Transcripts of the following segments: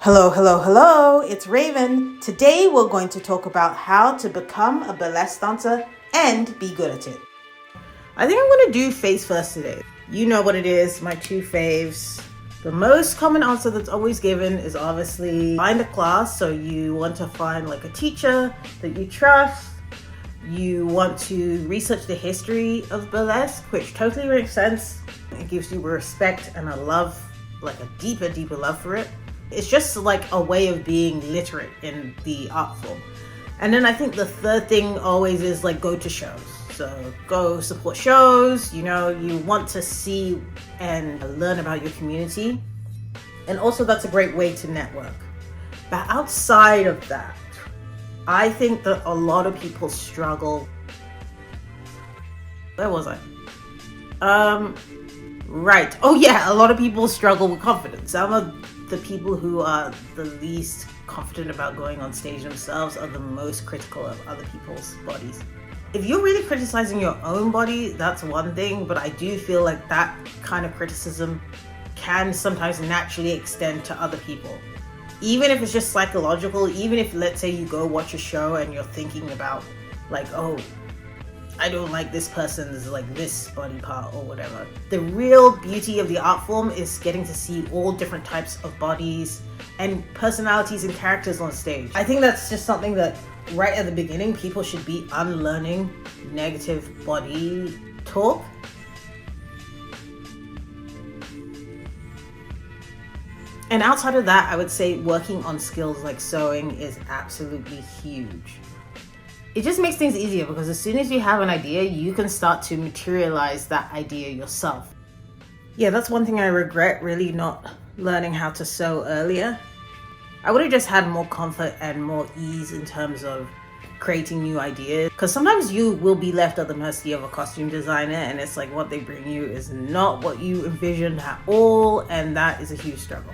Hello, hello, hello, it's Raven. Today we're going to talk about how to become a burlesque dancer and be good at it. I think I'm going to do face first today. You know what it is, my two faves. The most common answer that's always given is obviously find a class. So you want to find like a teacher that you trust. You want to research the history of burlesque, which totally makes sense. It gives you respect and a love, like a deeper love for it. It's just like a way of being literate in the art form. And then I think the third thing always is like go to shows. So go support shows, you want to see and learn about your community. And also that's a great way to network. But outside of that, I think that a lot of people struggle. Where was I? Right. Oh yeah, a lot of people struggle with confidence. Some of the people who are the least confident about going on stage themselves are the most critical of other people's bodies. If you're really criticizing your own body, that's one thing, but I do feel like that kind of criticism can sometimes naturally extend to other people. Even if it's just psychological, even if, let's say, you go watch a show and you're thinking about like, oh, I don't like this person's like this body part or whatever. The real beauty of the art form is getting to see all different types of bodies and personalities and characters on stage. I think that's just something that right at the beginning, people should be unlearning negative body talk. And outside of that, I would say working on skills like sewing is absolutely huge. It just makes things easier because as soon as you have an idea, you can start to materialize that idea yourself. Yeah, that's one thing I regret, really not learning how to sew earlier. I would have just had more comfort and more ease in terms of creating new ideas. Because sometimes you will be left at the mercy of a costume designer and it's like what they bring you is not what you envisioned at all, and that is a huge struggle.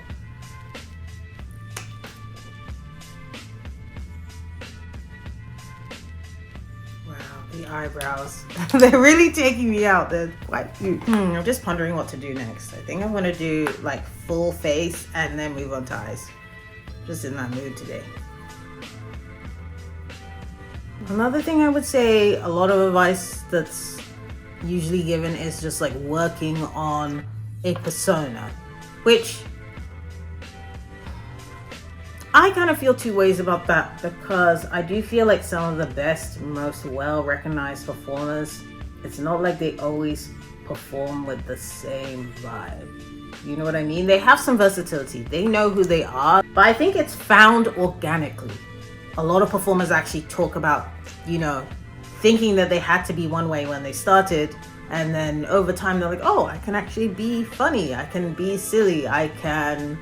The eyebrows. They're really taking me out. They're quite cute. I'm just pondering what to do next. I think I'm going to do like full face and then move on to eyes. Just in that mood today. Another thing I would say, a lot of advice that's usually given is just like working on a persona, which I kind of feel two ways about that because I do feel like some of the best, most well-recognized performers, it's not like they always perform with the same vibe. You know what I mean? They have some versatility. They know who they are, but I think it's found organically. A lot of performers actually talk about, thinking that they had to be one way when they started. And then over time, they're like, oh, I can actually be funny. I can be silly. I can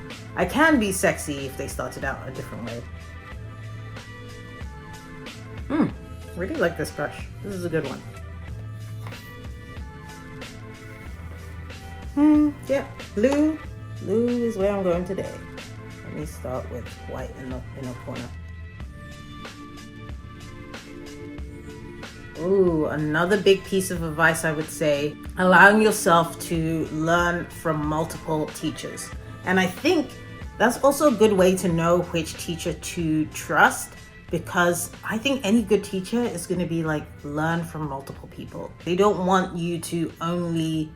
be sexy if they started out a different way. Really like this brush. This is a good one. Yeah, blue is where I'm going today. Let me start with white in the inner corner. Ooh, another big piece of advice I would say, allowing yourself to learn from multiple teachers. And I think that's also a good way to know which teacher to trust, because I think any good teacher is going to be like learn from multiple people. They don't want you to only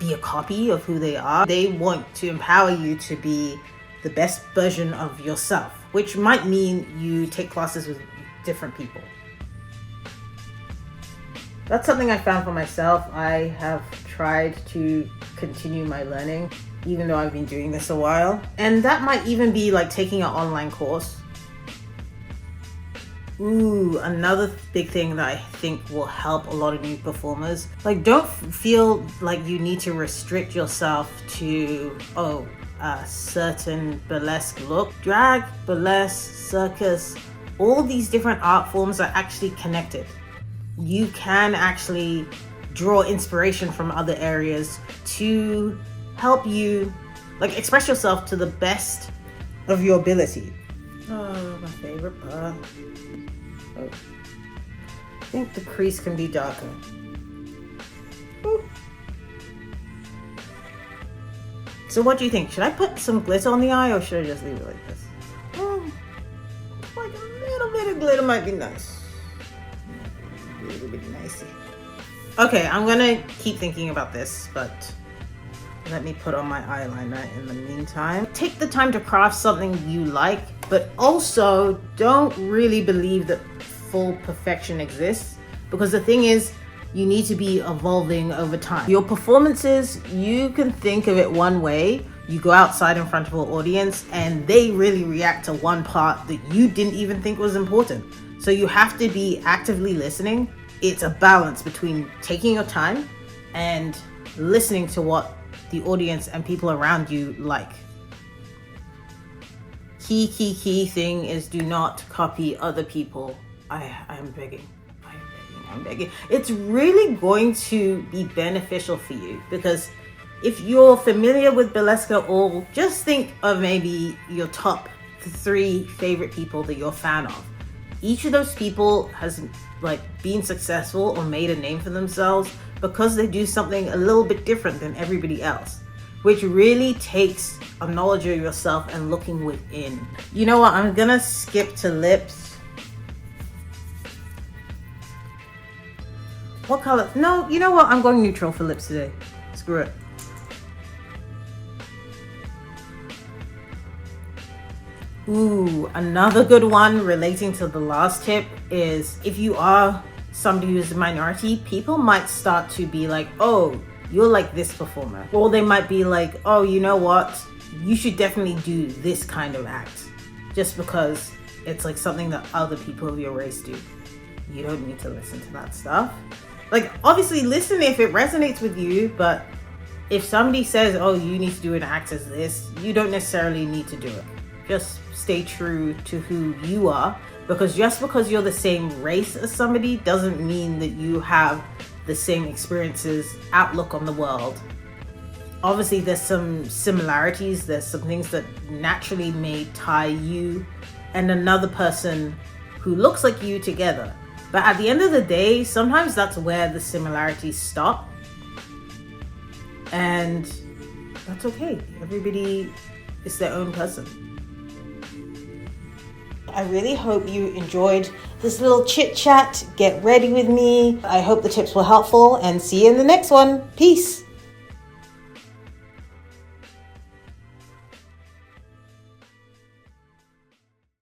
be a copy of who they are. They want to empower you to be the best version of yourself, which might mean you take classes with different people. That's something I found for myself. I have tried to continue my learning, even though I've been doing this a while. And that might even be like taking an online course. Ooh, another big thing that I think will help a lot of new performers. Like, don't feel like you need to restrict yourself to, a certain burlesque look. Drag, burlesque, circus, all these different art forms are actually connected. You can actually draw inspiration from other areas to help you like express yourself to the best of your ability. Oh, my favorite part. Oh. I think the crease can be darker. Ooh. So what do you think? Should I put some glitter on the eye or should I just leave it like this? Like a little bit of glitter might be nice. A little bit nicey. Okay, I'm gonna keep thinking about this, but let me put on my eyeliner in the meantime. Take the time to craft something you like, but also don't really believe that full perfection exists, because the thing is, you need to be evolving over time. Your performances, you can think of it one way. You go outside in front of an audience and they really react to one part that you didn't even think was important. So you have to be actively listening. It's a balance between taking your time and listening to what the audience and people around you like. Key thing is, do not copy other people. I'm begging. It's really going to be beneficial for you, because if you're familiar with burlesque at all, just think of maybe your top 3 favorite people that you're a fan of. Each of those people has been successful or made a name for themselves because they do something a little bit different than everybody else, which really takes a knowledge of yourself and looking within. You know what? I'm gonna skip to lips. What color? No, you know what? I'm going neutral for lips today. Screw it. Ooh, another good one relating to the last tip is, if you are somebody who's a minority, people might start to be like, oh, you're like this performer. Or they might be like, oh, you know what? You should definitely do this kind of act, just because it's like something that other people of your race do. You don't need to listen to that stuff. Obviously listen if it resonates with you, but if somebody says, oh, you need to do an act as this, you don't necessarily need to do it. Just stay true to who you are, because just because you're the same race as somebody doesn't mean that you have the same experiences, outlook on the world. Obviously there's some similarities, there's some things that naturally may tie you and another person who looks like you together. But at the end of the day, sometimes that's where the similarities stop. And that's okay. Everybody is their own person. I really hope you enjoyed this little chit chat. Get ready with me. I hope the tips were helpful, and see you in the next one. Peace.